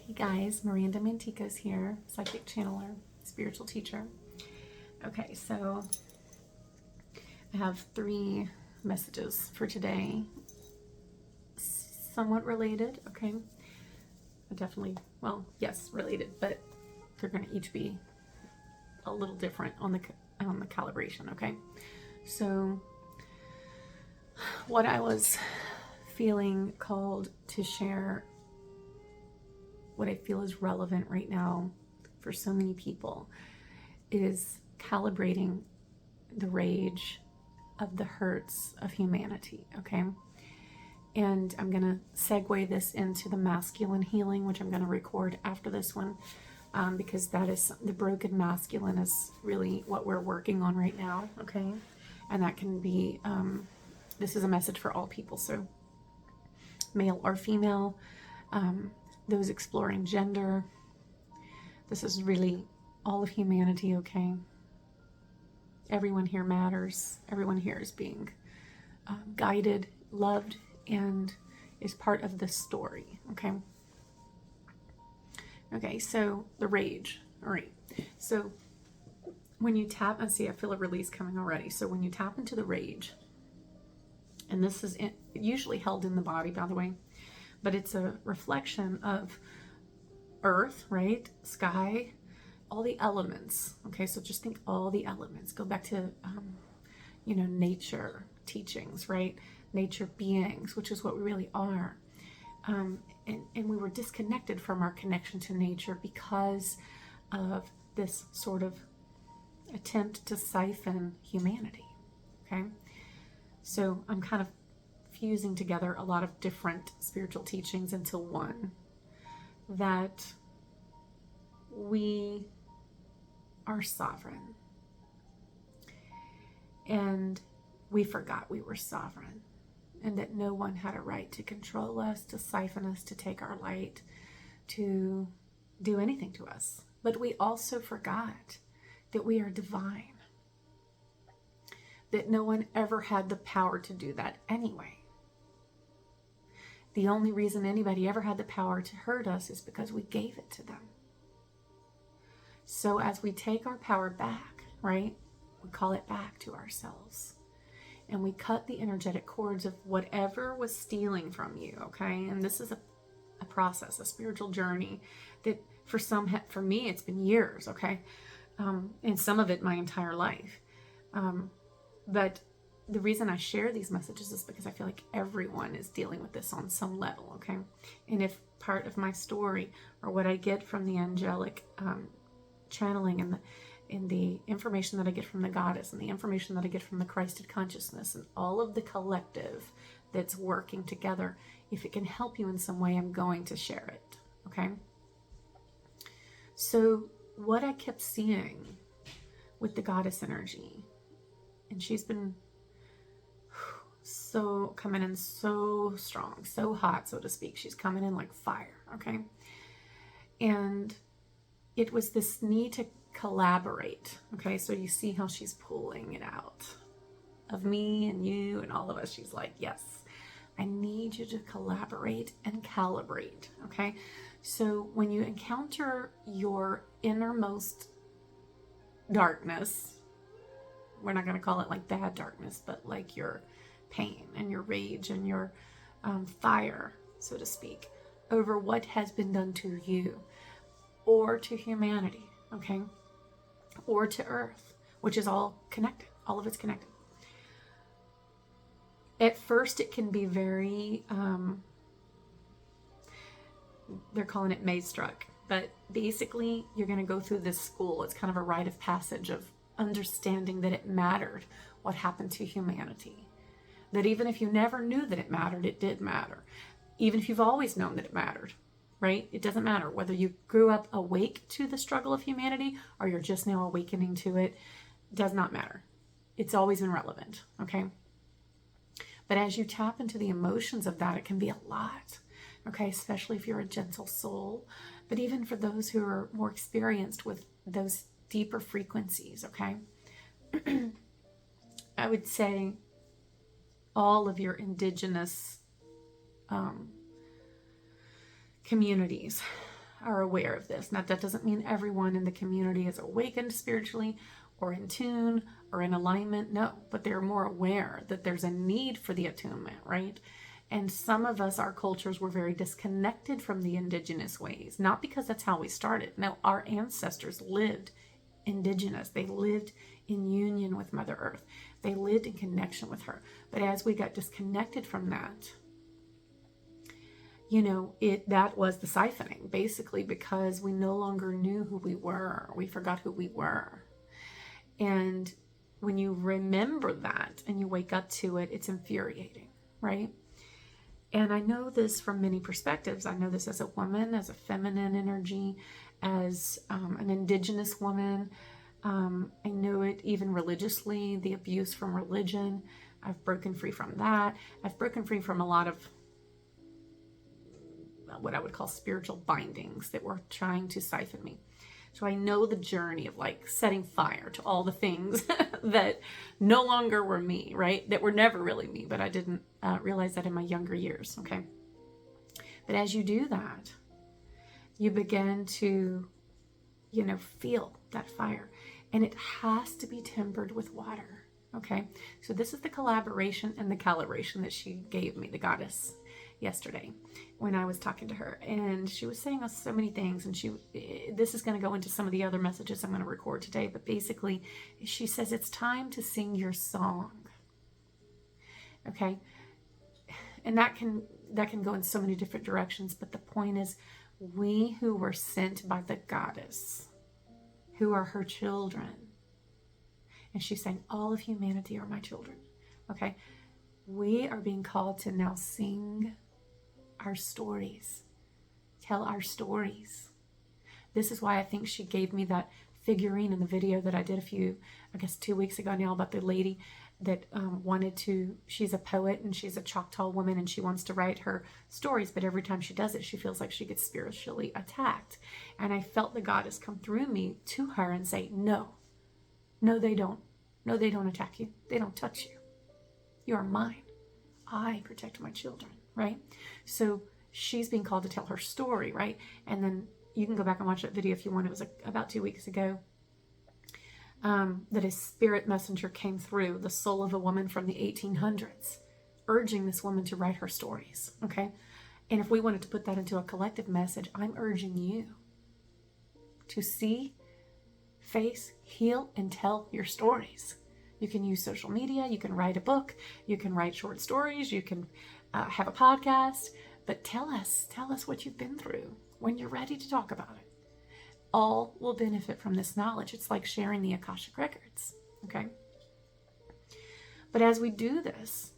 Hey guys, Miranda Manticos here, psychic channeler, spiritual teacher. Okay, so I have 3 messages for today, somewhat related, okay? Definitely, well, yes, related, but they're going to each be a little different on the calibration, okay? So what I was feeling called to share, what I feel is relevant right now for so many people, is calibrating the rage of the hurts of humanity, okay? And I'm going to segue this into the masculine healing, which I'm going to record after this one, because that is the broken masculine is really what we're working on right now, okay? And that can be, this is a message for all people, so male or female, those exploring gender. This is really all of humanity, okay? Everyone here matters. Everyone here is being guided, loved, and is part of the story, okay? Okay, so the rage. All right. So when you tap, and see, I feel a release coming already. So when you tap into the rage, and this is usually held in the body, by the way, but it's a reflection of earth, right? Sky, all the elements. Okay, so just think all the elements. Go back to, nature teachings, right? Nature beings, which is what we really are. And we were disconnected from our connection to nature because of this sort of attempt to siphon humanity, okay? So I'm kind of fusing together a lot of different spiritual teachings into one, that we are sovereign. And we forgot we were sovereign, and that no one had a right to control us, to siphon us, to take our light, to do anything to us. But we also forgot that we are divine, that no one ever had the power to do that anyway. The only reason anybody ever had the power to hurt us is because we gave it to them. So as we take our power back, right, we call it back to ourselves, and we cut the energetic cords of whatever was stealing from you, okay? And this is a process, a spiritual journey that for me, it's been years, okay? And some of it my entire life. But the reason I share these messages is because I feel like everyone is dealing with this on some level, okay? And if part of my story, or what I get from the angelic channeling, and the information that I get from the goddess, and the information that I get from the Christed consciousness, and all of the collective that's working together, if it can help you in some way, I'm going to share it, okay? So what I kept seeing with the goddess energy, and she's been so coming in so strong, so hot, so to speak. She's coming in like fire, okay? And it was this need to collaborate, okay? So you see how she's pulling it out of me and you and all of us. She's like, yes, I need you to collaborate and calibrate, okay? So when you encounter your innermost darkness, we're not going to call it like bad darkness, but like your pain and your rage and your fire, so to speak, over what has been done to you or to humanity, okay? Or to earth, which is all connected. All of it's connected. At first, it can be very, they're calling it maze-struck, but basically you're going to go through this school. It's kind of a rite of passage of understanding that it mattered what happened to humanity. That even if you never knew that it mattered, it did matter. Even if you've always known that it mattered, right? It doesn't matter whether you grew up awake to the struggle of humanity or you're just now awakening to it. Does not matter. It's always been relevant, okay? But as you tap into the emotions of that, it can be a lot, okay? Especially if you're a gentle soul. But even for those who are more experienced with those deeper frequencies, okay? I would say all of your indigenous communities are aware of this. Now, that doesn't mean everyone in the community is awakened spiritually or in tune or in alignment. No, but they're more aware that there's a need for the attunement, right? And some of us, our cultures were very disconnected from the indigenous ways, not because that's how we started. No, our ancestors lived indigenous. They lived in union with Mother Earth. They lived in connection with her. But as we got disconnected from that, that was the siphoning, basically, because we no longer knew who we were. We forgot who we were. And when you remember that and you wake up to it, it's infuriating, right? And I know this from many perspectives. I know this as a woman, as a feminine energy, as an indigenous woman. I know it even religiously, the abuse from religion. I've broken free from that. I've broken free from a lot of what I would call spiritual bindings that were trying to siphon me. So I know the journey of like setting fire to all the things that no longer were me, right? That were never really me, but I didn't realize that in my younger years, okay? But as you do that, you begin to, feel that fire. And it has to be tempered with water, okay? So this is the collaboration and the calibration that she gave me, the goddess, yesterday when I was talking to her. And she was saying so many things, and this is going to go into some of the other messages I'm going to record today, but basically she says it's time to sing your song, okay? And that can go in so many different directions, but the point is, we who were sent by the goddess, who are her children, and she's saying all of humanity are my children, okay? We are being called to now sing our stories, tell our stories. This is why I think she gave me that figurine in the video that I did 2 weeks ago now, about the lady that she's a poet and she's a Choctaw woman and she wants to write her stories, but every time she does it, she feels like she gets spiritually attacked. And I felt the goddess come through me to her and say, no, they don't. No, they don't attack you. They don't touch you. You are mine. I protect my children, right? So she's being called to tell her story, right? And then you can go back and watch that video if you want. It was about 2 weeks ago. That a spirit messenger came through, the soul of a woman from the 1800s, urging this woman to write her stories, okay? And if we wanted to put that into a collective message, I'm urging you to see, face, heal, and tell your stories. You can use social media, you can write a book, you can write short stories, you can have a podcast, but tell us what you've been through when you're ready to talk about it. All will benefit from this knowledge. It's like sharing the Akashic Records, okay? But as we do this,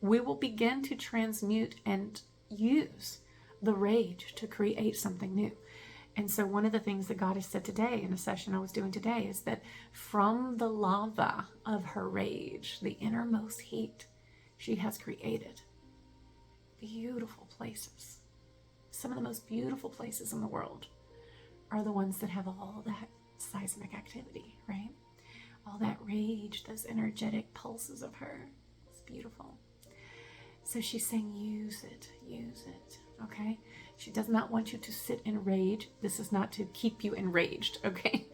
we will begin to transmute and use the rage to create something new. And so one of the things that God has said today in a session I was doing today is that from the lava of her rage, the innermost heat, she has created beautiful places. Some of the most beautiful places in the world are the ones that have all that seismic activity, right? All that rage, those energetic pulses of her. It's beautiful. So she's saying, use it, okay? She does not want you to sit in rage. This is not to keep you enraged, okay?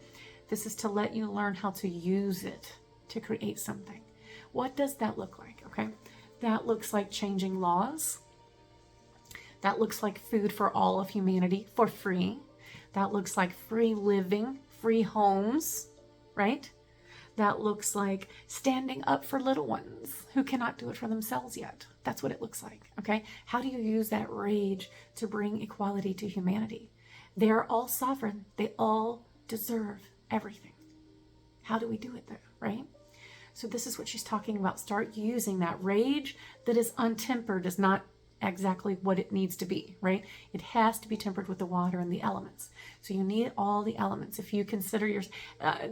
This is to let you learn how to use it to create something. What does that look like, okay? That looks like changing laws. That looks like food for all of humanity for free. That looks like free living, free homes, right? That looks like standing up for little ones who cannot do it for themselves yet. That's what it looks like, okay? How do you use that rage to bring equality to humanity? They are all sovereign. They all deserve everything. How do we do it though, right? So this is what she's talking about. Start using that rage that is untempered, is not exactly what it needs to be, right? It has to be tempered with the water and the elements. So you need all the elements. If you consider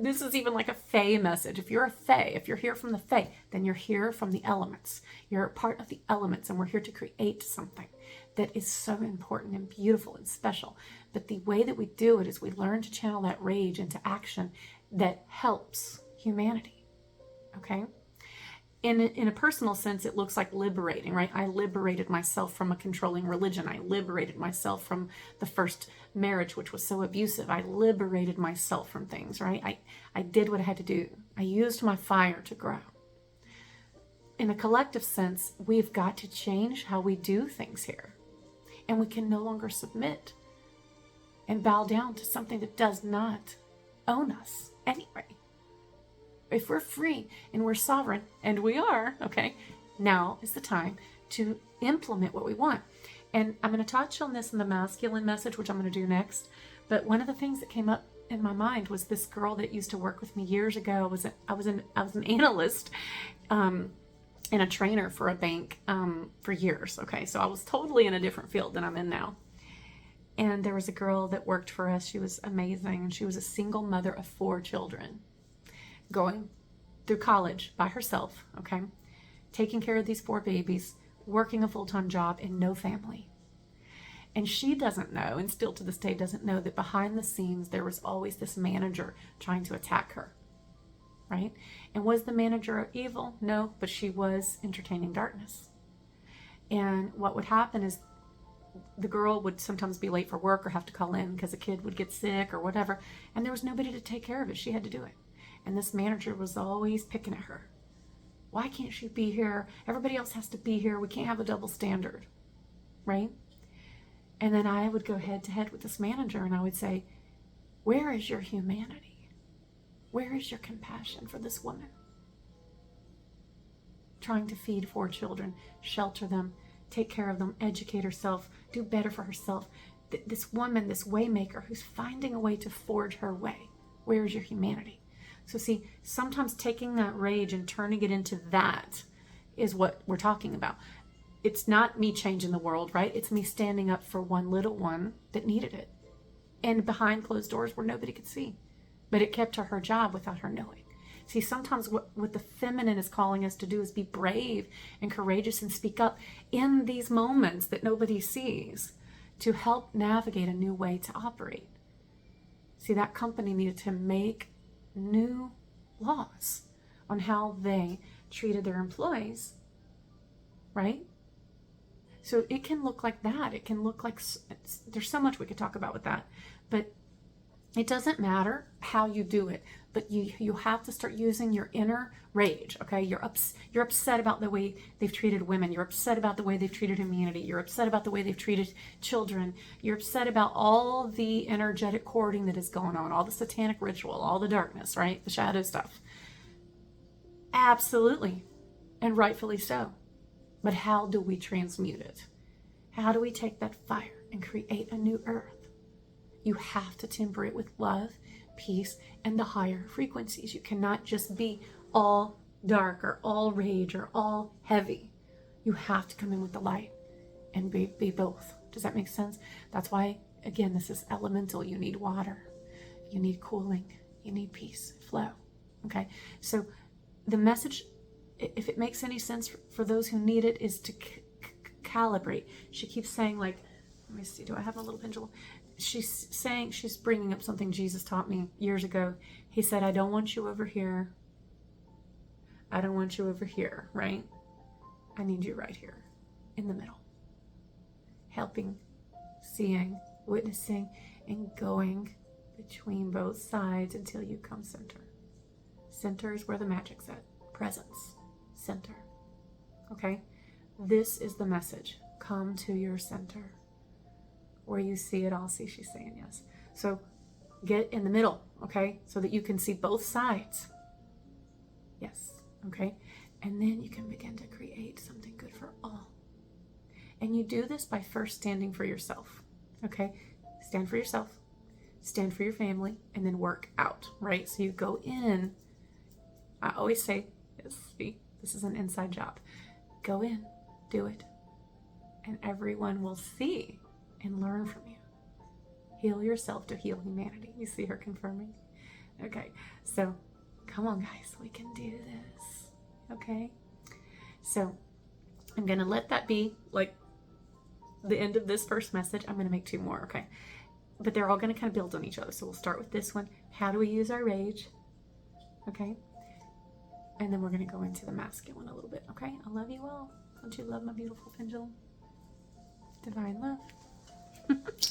this is even like a Fae message. If you're a Fae, if you're here from the Fae, then you're here from the elements. You're a part of the elements, and we're here to create something that is so important and beautiful and special. But the way that we do it is we learn to channel that rage into action that helps humanity, okay? in a personal sense, it looks like liberating, right? I liberated myself from a controlling religion. I liberated myself from the first marriage, which was so abusive. I liberated myself from things, right? I did what I had to do. I used my fire to grow. In a collective sense, we've got to change how we do things here. And we can no longer submit and bow down to something that does not own us anyway. If we're free and we're sovereign, and we are, okay, now is the time to implement what we want. And I'm going to touch on this in the masculine message, which I'm going to do next. But one of the things that came up in my mind was this girl that used to work with me years ago. I was an analyst and a trainer for a bank for years. Okay, so I was totally in a different field than I'm in now. And there was a girl that worked for us. She was amazing. And she was a single mother of 4 children, going through college by herself, okay, taking care of these 4 babies, working a full-time job, and no family. And she doesn't know, and still to this day doesn't know, that behind the scenes there was always this manager trying to attack her, right? And was the manager evil? No, but she was entertaining darkness. And what would happen is the girl would sometimes be late for work or have to call in because a kid would get sick or whatever, and there was nobody to take care of it. She had to do it. And this manager was always picking at her. Why can't she be here? Everybody else has to be here. We can't have a double standard, right? And then I would go head to head with this manager and I would say, where is your humanity? Where is your compassion for this woman? Trying to feed 4 children, shelter them, take care of them, educate herself, do better for herself. This woman, this waymaker who's finding a way to forge her way. Where is your humanity? So see, sometimes taking that rage and turning it into that is what we're talking about. It's not me changing the world, right? It's me standing up for one little one that needed it. And behind closed doors where nobody could see. But it kept her job without her knowing. See, sometimes what the feminine is calling us to do is be brave and courageous and speak up in these moments that nobody sees to help navigate a new way to operate. See, that company needed to make new laws on how they treated their employees, right? So it can look like that. It can look like, there's so much we could talk about with that, but it doesn't matter how you do it, but you have to start using your inner rage, okay? You're upset about the way they've treated women. You're upset about the way they've treated humanity. You're upset about the way they've treated children. You're upset about all the energetic courting that is going on, all the satanic ritual, all the darkness, right? The shadow stuff. Absolutely, and rightfully so. But how do we transmute it? How do we take that fire and create a new earth? You have to temper it with love, peace, and the higher frequencies. You cannot just be all dark or all rage or all heavy. You have to come in with the light and be both. Does that make sense? That's why, again, this is elemental. You need water. You need cooling. You need peace, flow. Okay? So the message, if it makes any sense for those who need it, is to calibrate. She keeps saying, like, let me see, do I have a little pendulum? She's saying, she's bringing up something Jesus taught me years ago. He said, I don't want you over here. I don't want you over here, right? I need you right here in the middle. Helping, seeing, witnessing, and going between both sides until you come center. Center is where the magic's at. Presence. Center. Okay? This is the message. Come to your center. Where you see it all, see, she's saying yes. So get in the middle, okay? So that you can see both sides. Yes, okay? And then you can begin to create something good for all. And you do this by first standing for yourself, okay? Stand for yourself, stand for your family, and then work out, right? So you go in. I always say, see, this is an inside job. Go in, do it, and everyone will see and learn from you. Heal yourself to heal humanity. You see her confirming? Okay, so come on, guys, we can do this. Okay, so I'm gonna let that be like the end of this first message. I'm gonna make 2 more, okay? But they're all gonna kind of build on each other. So we'll start with this one. How do we use our rage? Okay, And then we're going to go into the masculine a little bit, okay? I love you all. Don't you love my beautiful pendulum? Divine love.